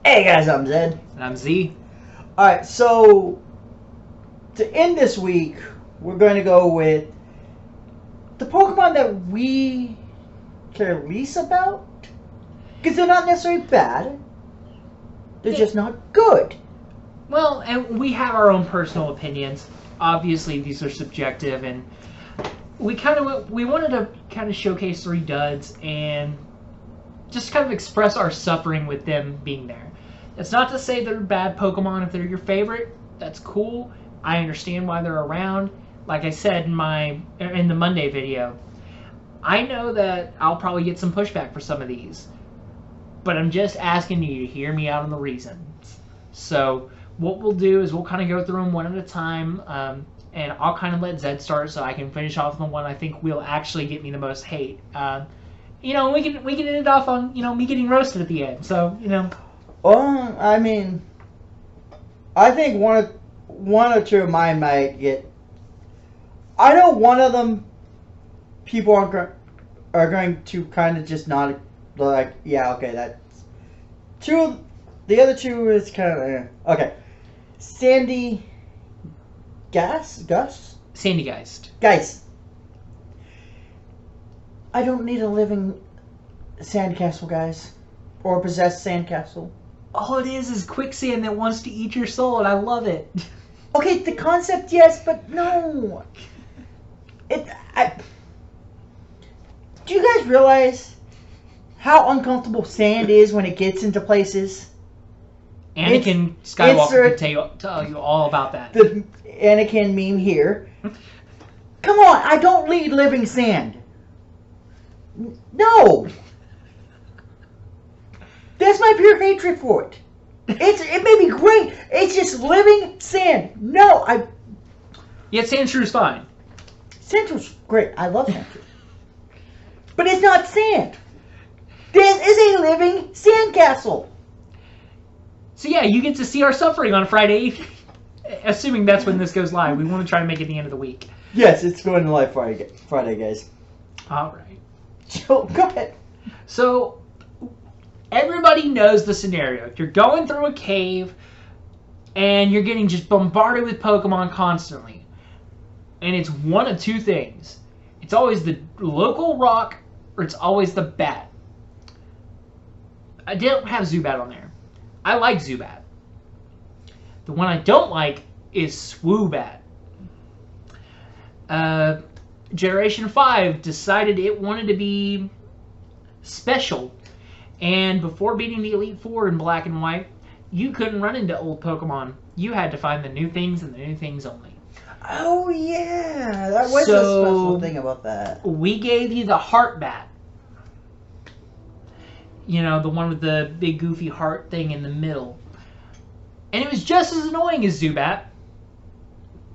Hey guys, I'm Zed. And I'm Z. Alright, so to end this week, we're going to go with the Pokemon that we care least about. Because they're not necessarily bad, they're just not good. Well, and we have our own personal opinions. Obviously, these are subjective, and we wanted to kind of showcase 3 duds and just kind of express our suffering with them being there. It's not to say they're bad Pokemon. If they're your favorite, that's cool. I understand why they're around. Like I said in the Monday video, I know that I'll probably get some pushback for some of these, but I'm just asking you to hear me out on the reasons. So what we'll do is we'll kind of go through them one at a time, and I'll kind of let Zed start so I can finish off the one I think will actually get me the most hate. We can end it off on me getting roasted at the end. So Well, I mean, I think one or two of mine might get. I know one of them, people are going to kind of just not like, yeah, okay, that's two. The other two is kind of okay. Sandy Sandygeist. Guys, I don't need a living sandcastle, guys, or a possessed sandcastle. All it is quicksand that wants to eat your soul, and I love it. Okay, the concept, yes, but no. Do you guys realize how uncomfortable sand is when it gets into places? Anakin Skywalker can tell you all about that. The Anakin meme here. Come on, I don't need living sand. No. That's my pure hatred for it. It may be great. It's just living sand. No, Yet Sandshrews fine. Sandshrews great. I love Sandshrews. But it's not sand. This is a living sandcastle. So yeah, you get to see our suffering on Friday, assuming that's when this goes live. We want to try to make it the end of the week. Yes, it's going live Friday, guys. All right. So go ahead. So everybody knows the scenario. You're going through a cave, and you're getting just bombarded with Pokemon constantly. And it's one of two things. It's always the local rock, or it's always the bat. I didn't have Zubat on there. I like Zubat. The one I don't like is Swoobat. Generation 5 decided it wanted to be special. And before beating the Elite Four in Black and White, you couldn't run into old Pokemon. You had to find the new things and the new things only. Oh, yeah. That was a special thing about that. We gave you the Heart Bat. The one with the big goofy heart thing in the middle. And it was just as annoying as Zubat,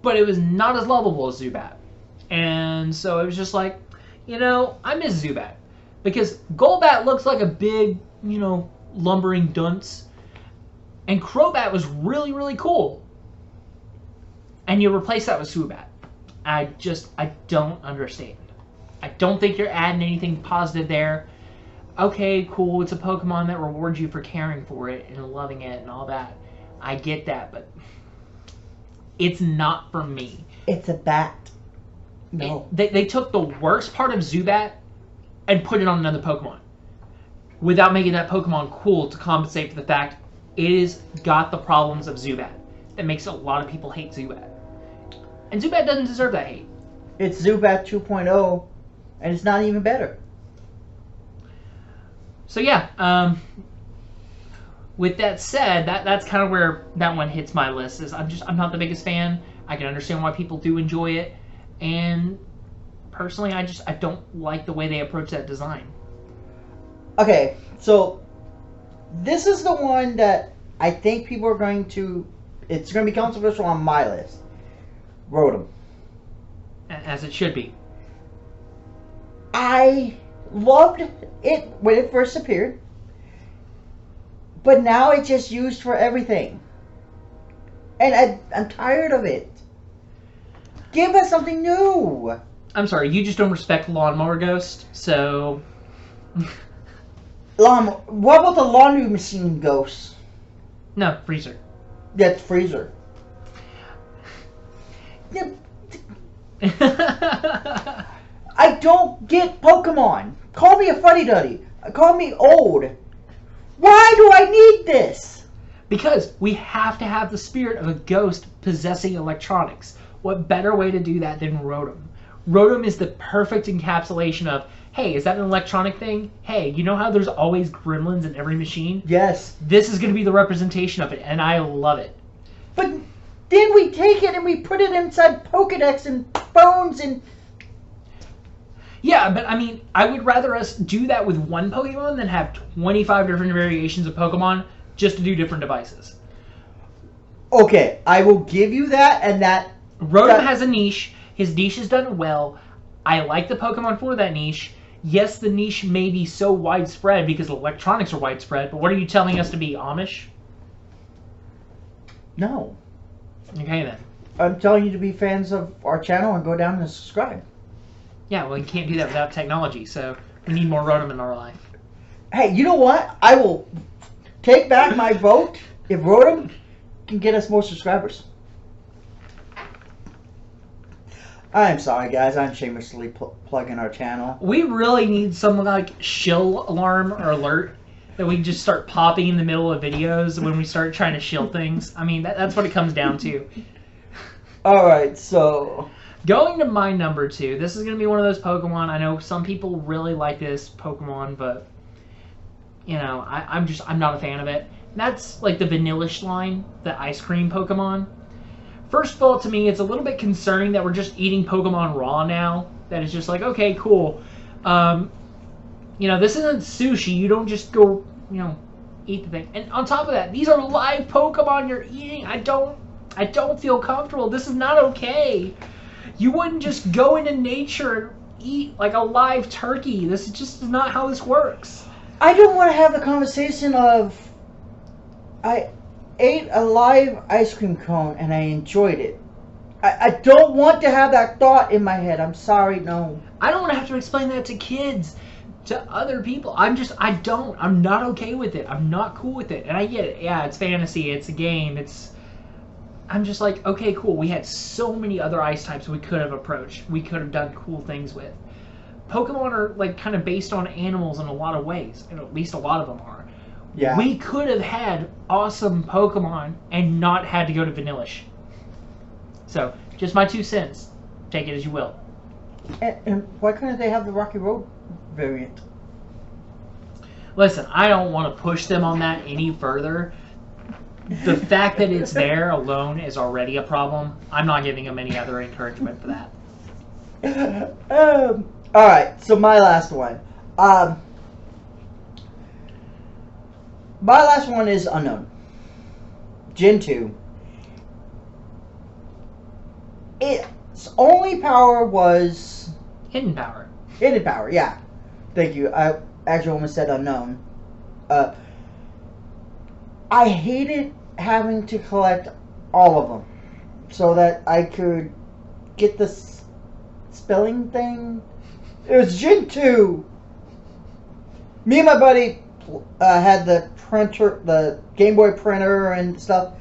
but it was not as lovable as Zubat. And so it was just like, I miss Zubat. Because Golbat looks like a big, lumbering dunce. And Crobat was really, really cool. And you replace that with Swoobat. I don't understand. I don't think you're adding anything positive there. Okay, cool, it's a Pokemon that rewards you for caring for it and loving it and all that. I get that, but it's not for me. It's a bat. No. They took the worst part of Zubat and put it on another Pokemon without making that Pokemon cool to compensate for the fact it has got the problems of Zubat. That makes a lot of people hate Zubat. And Zubat doesn't deserve that hate. It's Zubat 2.0, and it's not even better. So yeah, with that said, that's kind of where that one hits my list. I'm not the biggest fan. I can understand why people do enjoy it, and personally, I don't like the way they approach that design. Okay, so this is the one that I think people are going to. It's going to be controversial on my list. Rotom. As it should be. I loved it when it first appeared, but now it's just used for everything, and I'm tired of it. Give us something new. I'm sorry, you just don't respect Lawnmower Ghost, so What about the laundry machine ghost? No, Freezer. That's Freezer. Yeah. I don't get Pokemon. Call me a fuddy-duddy. Call me old. Why do I need this? Because we have to have the spirit of a ghost possessing electronics. What better way to do that than Rotom? Rotom is the perfect encapsulation of, hey, is that an electronic thing? Hey, you know how there's always gremlins in every machine? Yes. This is going to be the representation of it, and I love it. But then we take it and we put it inside Pokedex and phones and... Yeah, but I mean, I would rather us do that with one Pokemon than have 25 different variations of Pokemon just to do different devices. Okay, I will give you that, and that... Rotom has a niche. His niche is done well. I like the Pokemon for that niche. Yes, the niche may be so widespread because electronics are widespread, but what are you telling us to be, Amish? No. Okay, then. I'm telling you to be fans of our channel and go down and subscribe. Yeah, well, you can't do that without technology, so we need more Rotom in our life. Hey, you know what? I will take back my vote if Rotom can get us more subscribers. I'm sorry, guys. I'm shamelessly plugging our channel. We really need some, like, shill alarm or alert that we just start popping in the middle of videos when we start trying to shill things. I mean, that's what it comes down to. Alright, so... Going to my number 2. This is going to be one of those Pokemon. I know some people really like this Pokemon, but, you know, I'm not a fan of it. That's, like, the Vanillish line, the ice cream Pokemon. First of all, to me, it's a little bit concerning that we're just eating Pokemon raw now. That is just like, okay, cool. You know, this isn't sushi. You don't just go, you know, eat the thing. And on top of that, these are live Pokemon you're eating. I don't feel comfortable. This is not okay. You wouldn't just go into nature and eat like a live turkey. This is just not how this works. I don't want to have the conversation of... I ate a live ice cream cone and I enjoyed it. I don't want to have that thought in my head. I'm sorry, no. I don't want to have to explain that to kids, to other people. I'm not okay with it. I'm not cool with it. And I get it. Yeah, it's fantasy. It's a game. I'm just like, okay, cool. We had so many other ice types we could have approached. We could have done cool things with. Pokemon are like kind of based on animals in a lot of ways. And at least a lot of them are. Yeah. We could have had awesome Pokemon and not had to go to Vanillish. So, just my 2 cents. Take it as you will. And why couldn't they have the Rocky Road variant? Listen, I don't want to push them on that any further. The fact that it's there alone is already a problem. I'm not giving them any other encouragement for that. Alright, so my last one. My last one is Unknown. Gen 2. Its only power was... Hidden power. Hidden power, yeah. Thank you. I actually almost said Unknown. I hated having to collect all of them so that I could get the spelling thing. It was Gen 2. Me and my buddy had the printer, the Game Boy printer and stuff.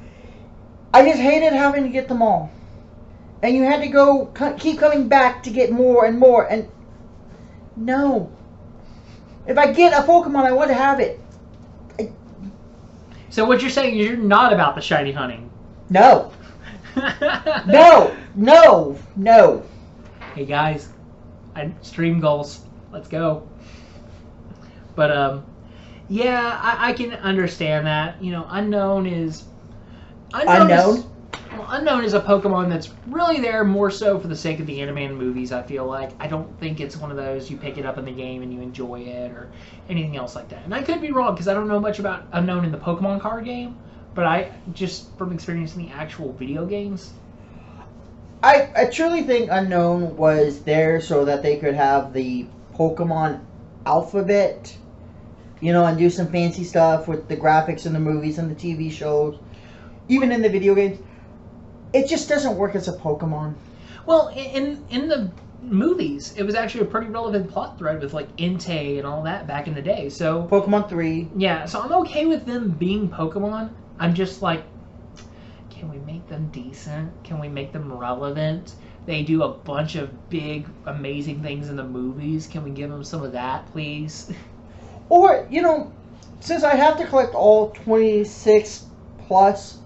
I just hated having to get them all. And you had to go, keep coming back to get more and more. And no. If I get a Pokemon, I want to have it. So what you're saying is you're not about the shiny hunting. No. No. Hey guys, stream goals. Let's go. But yeah, I can understand that. You know, Unknown is a Pokemon that's really there more so for the sake of the anime and movies, I feel like. I don't think it's one of those you pick it up in the game and you enjoy it or anything else like that. And I could be wrong because I don't know much about Unknown in the Pokemon card game, but I just from experiencing the actual video games. I truly think Unknown was there so that they could have the Pokemon alphabet, you know, and do some fancy stuff with the graphics in the movies and the TV shows, even in the video games. It just doesn't work as a Pokemon. Well, in the movies, it was actually a pretty relevant plot thread with like Entei and all that back in the day. So Pokemon 3. Yeah, so I'm okay with them being Pokemon. I'm just like, can we make them decent? Can we make them relevant? They do a bunch of big, amazing things in the movies. Can we give them some of that, please? Or, since I have to collect all 26 plus,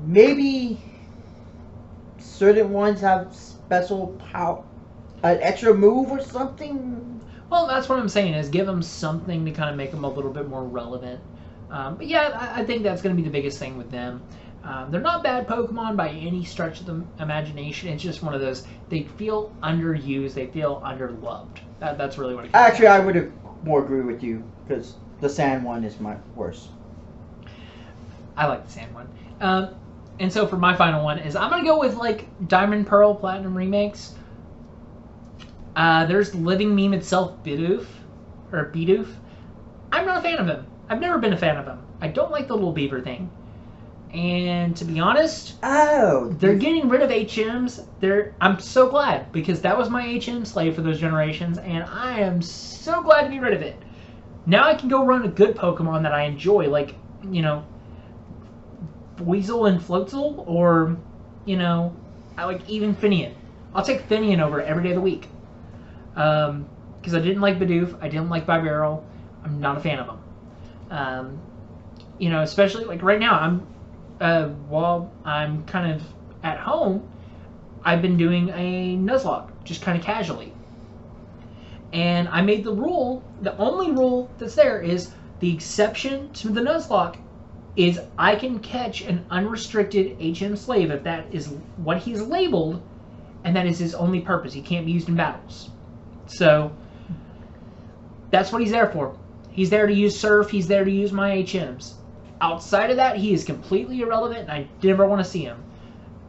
maybe certain ones have special power, an extra move or something. Well, that's what I'm saying, is give them something to kind of make them a little bit more relevant. But yeah, I think that's going to be the biggest thing with them. They're not bad Pokemon by any stretch of the imagination. It's just one of those, they feel underused, they feel underloved. That's really what it comes Actually, down I would more agree with you, because the sand one is my worst. I like the sand one. And so for my final one is, I'm going to go with like Diamond, Pearl, Platinum remakes. There's Living Meme itself, Bidoof. I'm not a fan of him. I've never been a fan of him. I don't like the little beaver thing. And to be honest, they're getting rid of HMs. I'm so glad, because that was my HM slave for those generations, and I am so glad to be rid of it. Now I can go run a good Pokemon that I enjoy, like, Weasel and Floatzel, or, I like even Finian. I'll take Finian over every day of the week. Because I didn't like Bidoof, I didn't like Bibarel. I'm not a fan of them. Especially like right now, while I'm kind of at home, I've been doing a Nuzlocke, just kind of casually. And I made the rule, the only rule that's there is, the exception to the Nuzlocke is I can catch an unrestricted HM slave if that is what he's labeled, and that is his only purpose. He can't be used in battles. So, that's what he's there for. He's there to use Surf, he's there to use my HMs. Outside of that, he is completely irrelevant, and I never want to see him.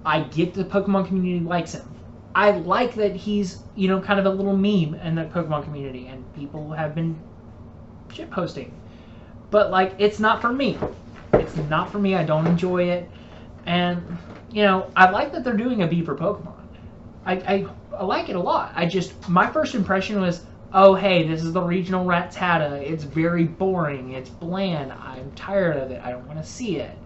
I get the Pokemon community likes him. I like that he's, kind of a little meme in the Pokemon community, and people have been shitposting. But, like, it's not for me. It's not for me. I don't enjoy it. And, I like that they're doing a beaver Pokemon. I like it a lot. My first impression was, oh, hey, this is the regional Rattata. It's very boring. It's bland. I'm tired of it. I don't want to see it.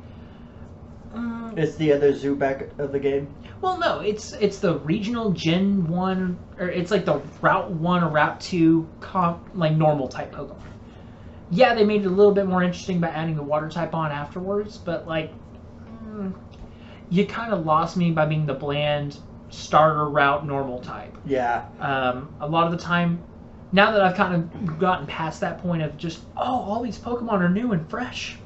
It's the other Zubat of the game? Well, no. It's the regional Gen 1, or it's like the Route 1 or Route 2 normal type Pokemon. Yeah, they made it a little bit more interesting by adding the water type on afterwards, but, you kind of lost me by being the bland starter route normal type. Yeah. A lot of the time, now that I've kind of gotten past that point of just, all these Pokemon are new and fresh,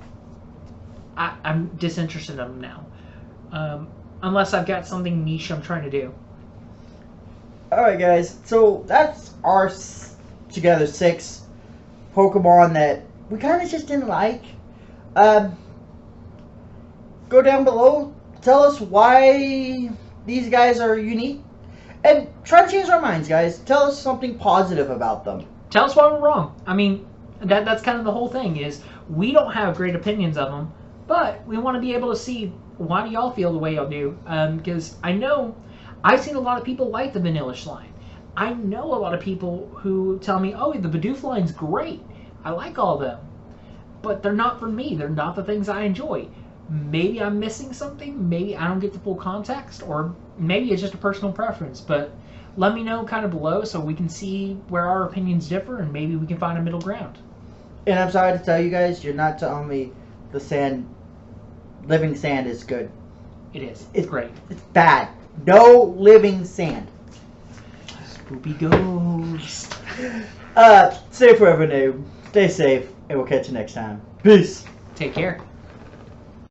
I'm disinterested in them now. Unless I've got something niche I'm trying to do. Alright guys, so that's our together 6 Pokemon that we kind of just didn't like. Go down below, tell us why these guys are unique, and try to change our minds, guys. Tell us something positive about them. Tell us why we're wrong. I mean, that's kind of the whole thing, is we don't have great opinions of them, but we want to be able to see, why do y'all feel the way y'all do? Because I know I've seen a lot of people like the Vanillish line. I know a lot of people who tell me, oh, the Bidoof line's great. I like all of them. But they're not for me. They're not the things I enjoy. Maybe I'm missing something. Maybe I don't get the full context. Or maybe it's just a personal preference. But let me know kind of below so we can see where our opinions differ, and maybe we can find a middle ground. And I'm sorry to tell you guys, you're not telling me the living sand is good. It is. It's great. It's bad. No living sand. Spoopy Ghost. Stay forever, noob. Stay safe, and we'll catch you next time. Peace. Take care.